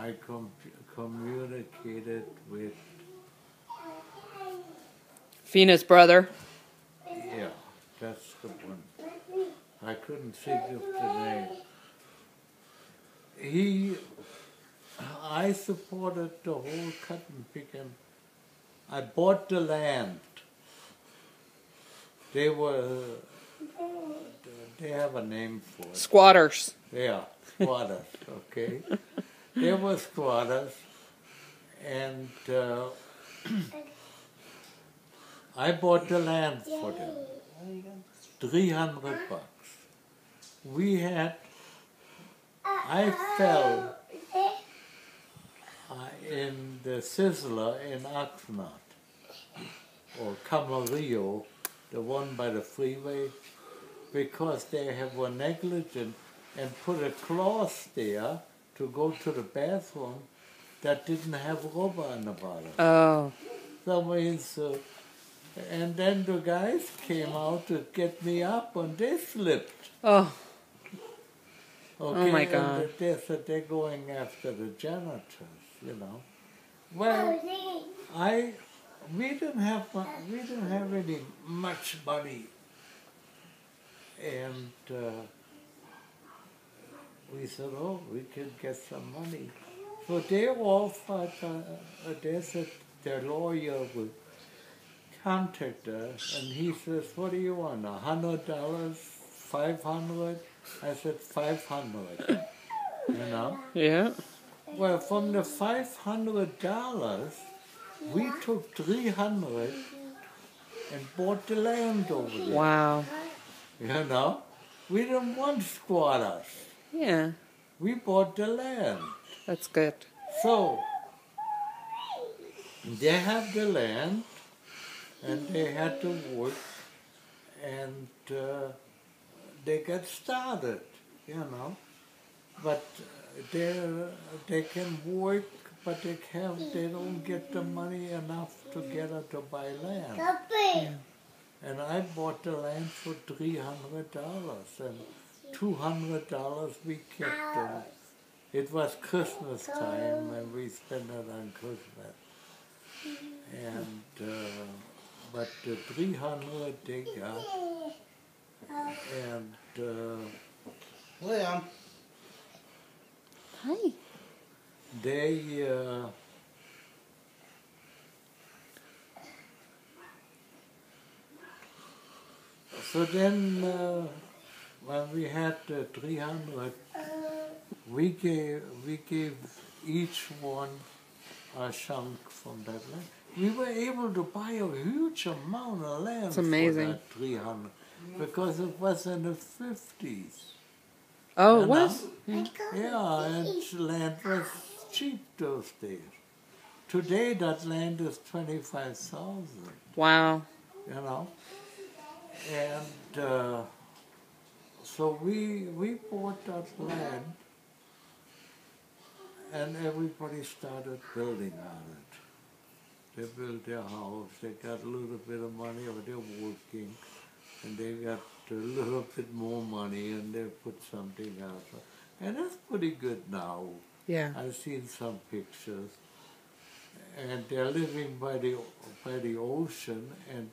I communicated with... Fina's brother. Yeah, that's the one. I couldn't think of the name. I supported the whole cotton picking. I bought the land. They have a name for it. Squatters. Yeah, squatters, okay. They were squatters, and I bought the land for them. $300. I fell in the Sizzler in Oxnard, or Camarillo, the one by the freeway, because they were negligent and put a cloth there to go to the bathroom that didn't have rubber on the bottom. Oh. That means, and then the guys came out to get me up and they slipped. Oh. Okay, Oh my God. And they said they're going after the janitors, you know. Well, we didn't have any much money, and we said, oh, we could get some money. So they offered, they said their lawyer would contact us, and he says, what do you want, $100, $500? I said, 500, you know? Yeah. Well, from the $500, we took 300 and bought the land over there. Wow. You know? We didn't want squatters. Yeah. We bought the land. That's good. So, they have the land, and they had to work, and they got started, you know. But they can work, but they don't get the money enough together to buy land. Yeah. And I bought the land for $300, and $200 we kept. It was Christmas time, and we spent it on Christmas. And but the 300 they got, and William. Hi. they so then when we had the 300, we gave each one a chunk from that land. We were able to buy a huge amount of land It's amazing. for that 300 because it was in the 50s. Oh, it You was? know? Yeah, and land was cheap those days. Today that land is $25,000. Wow. You know, and so we bought that land, and everybody started building on it. They built their house. They got a little bit of money, or they're working, and they got a little bit more money, and they put something else. And that's pretty good now. Yeah. I've seen some pictures, and they're living by the ocean, and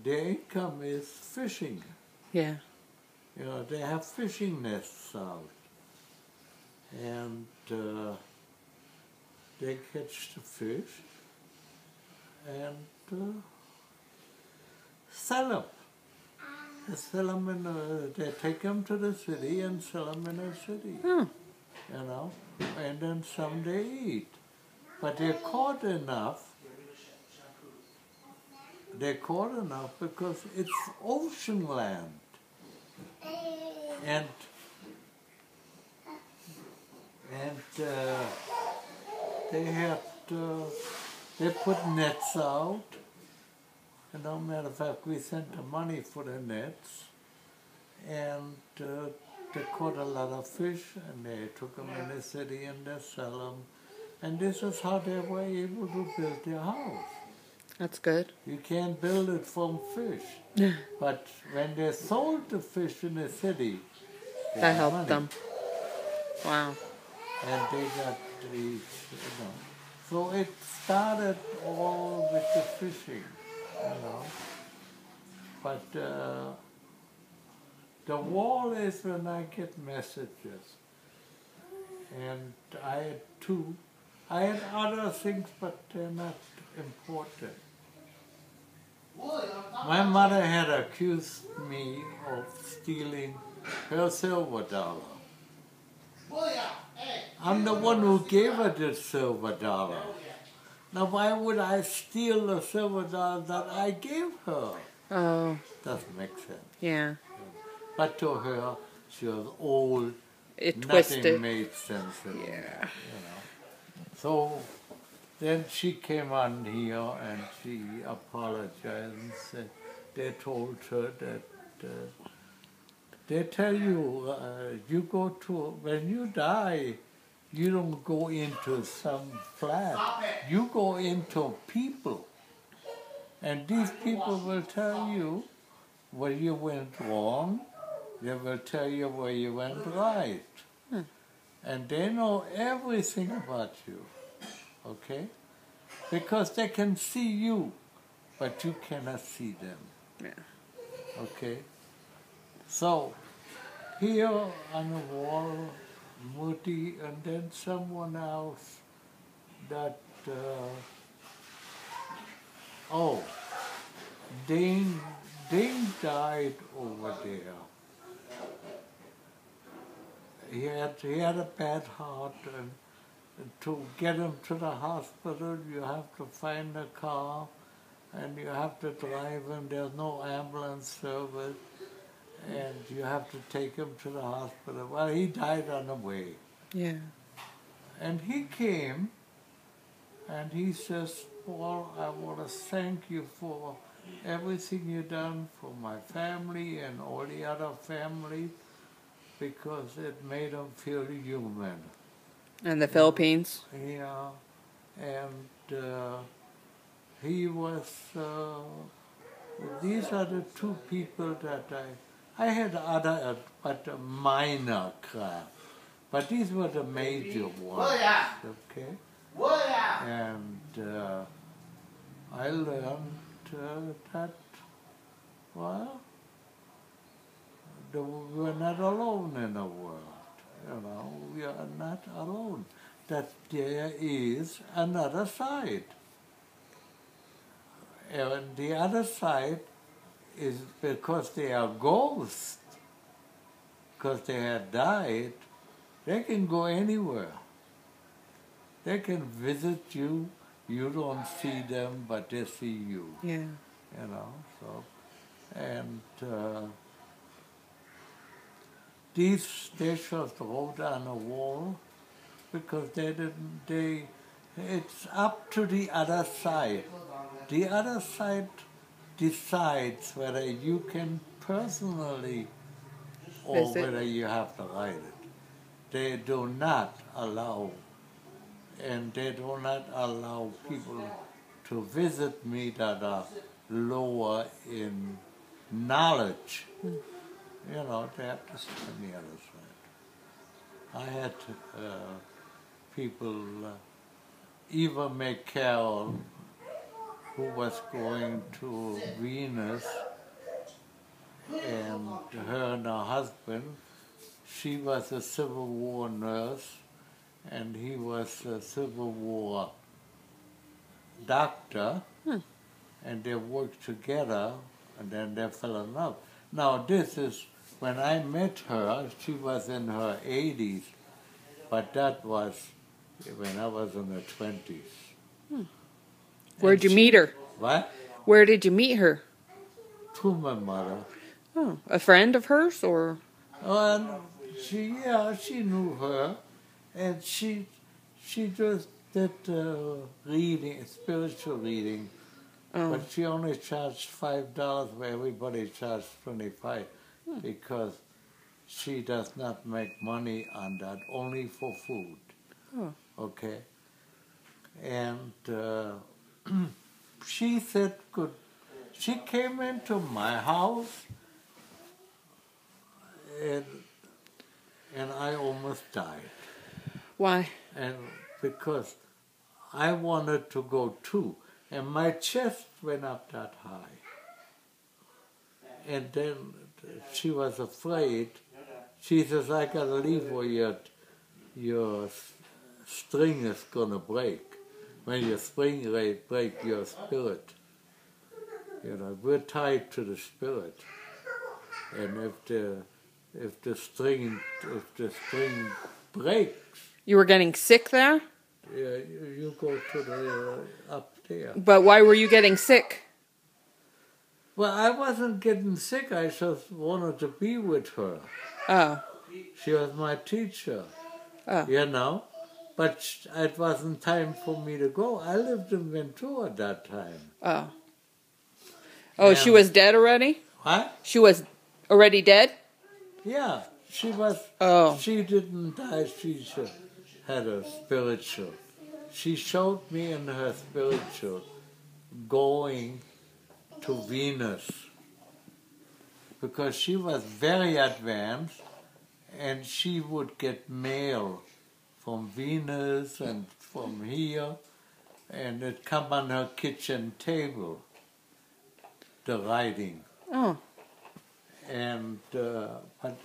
their income is fishing. Yeah. You know, they have fishing nests out, and they catch the fish and sell them. They sell them they take them to the city and sell them in the city. Oh. You know, and then some they eat. But they're caught enough. They're caught enough because it's ocean land. And they have they put nets out. And as a matter of fact, we sent the money for the nets, and they caught a lot of fish, and they took them in the city and they sell them. And this is how they were able to build their house. That's good. You can't build it from fish. But when they sold the fish in the city, they That got helped money. them. Wow. and they got these, you know. So it started all with the fishing, you know. But the wall is when I get messages. And I had two. I had other things, but they're not important. My mother had accused me of stealing her silver dollar. I'm the one who gave her the silver dollar. Now why would I steal the silver dollar that I gave her? Oh, Doesn't make sense. yeah. But to her, she was old. It Nothing twisted. made sense anymore, Yeah. you know. So then she came on here and she apologized and said they told her that they tell you you go to, when you die, you don't go into some flat. You go into people. And these people will tell you where you went wrong. They will tell you where you went right. And they know everything about you. Okay? Because they can see you, but you cannot see them. Yeah. Okay? So, here on the wall, Muti, and then someone else that, Dane died over there. He had a bad heart, and to get him to the hospital, you have to find a car, and you have to drive him. There's no ambulance service, and you have to take him to the hospital. Well, he died on the way. Yeah. And he came, and he says, Paul, I want to thank you for everything you've done for my family and all the other families, because it made them feel human. And the Philippines? Yeah, and he was, these are the two people that I had other, but a minor craft, but these were the major ones, okay? And I learned that, well, we're not alone in the world. You know, we are not alone. That there is another side. And the other side is because they are ghosts, because they had died, they can go anywhere. They can visit you. You don't see them, but they see you. Yeah. You know, so, and these just wrote on the wall because it's up to the other side. The other side decides whether you can personally or Visit. whether you have to write it. They do not allow, and they do not allow people to visit me that are lower in knowledge. You know, they have to sit on the other side. I had people, Eva McCarroll, who was going to Venus, and her and her husband, she was a Civil War nurse, and he was a Civil War doctor, and they worked together, and then they fell in love. Now this is, when I met her, she was in her 80s, but that was when I was in the 20s. Where'd you meet her? What? Where did you meet her? To my mother. Oh, a friend of hers, or? And she knew her, and she just did reading, spiritual reading, but she only charged $5 where everybody charged $25, because she does not make money on that, only for food. Oh. Okay, and she said good. She came into my house, and I almost died. Why? And because I wanted to go too. And my chest went up that high. And then she was afraid. She says, I gotta leave or your string is gonna break. When your spring break your spirit. You know, we're tied to the spirit. And if the string breaks, You were getting sick there? yeah, you go to the up there. But why were you getting sick? Well, I wasn't getting sick. I just wanted to be with her. Oh. She was my teacher, Oh. you know. But it wasn't time for me to go. I lived in Ventura at that time. Oh. Oh, she And- was dead already? What? She was already dead? Yeah, she was. Oh. She didn't die. She just had a spiritual. She showed me in her spiritual going to Venus because she was very advanced and she would get mail from Venus and from here and it come on her kitchen table, the writing. Oh. And but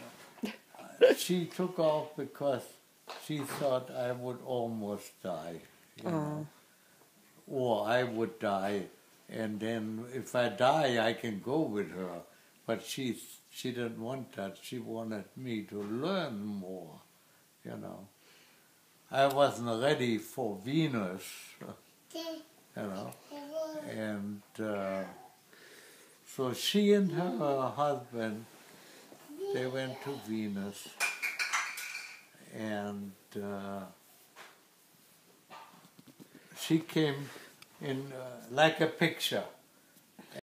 she took off because she thought I would almost die, you know, or I would die, and then if I die, I can go with her. But she didn't want that. She wanted me to learn more, you know. I wasn't ready for Venus, you know, and. So she and her husband, they went to Venus, and she came in like a picture.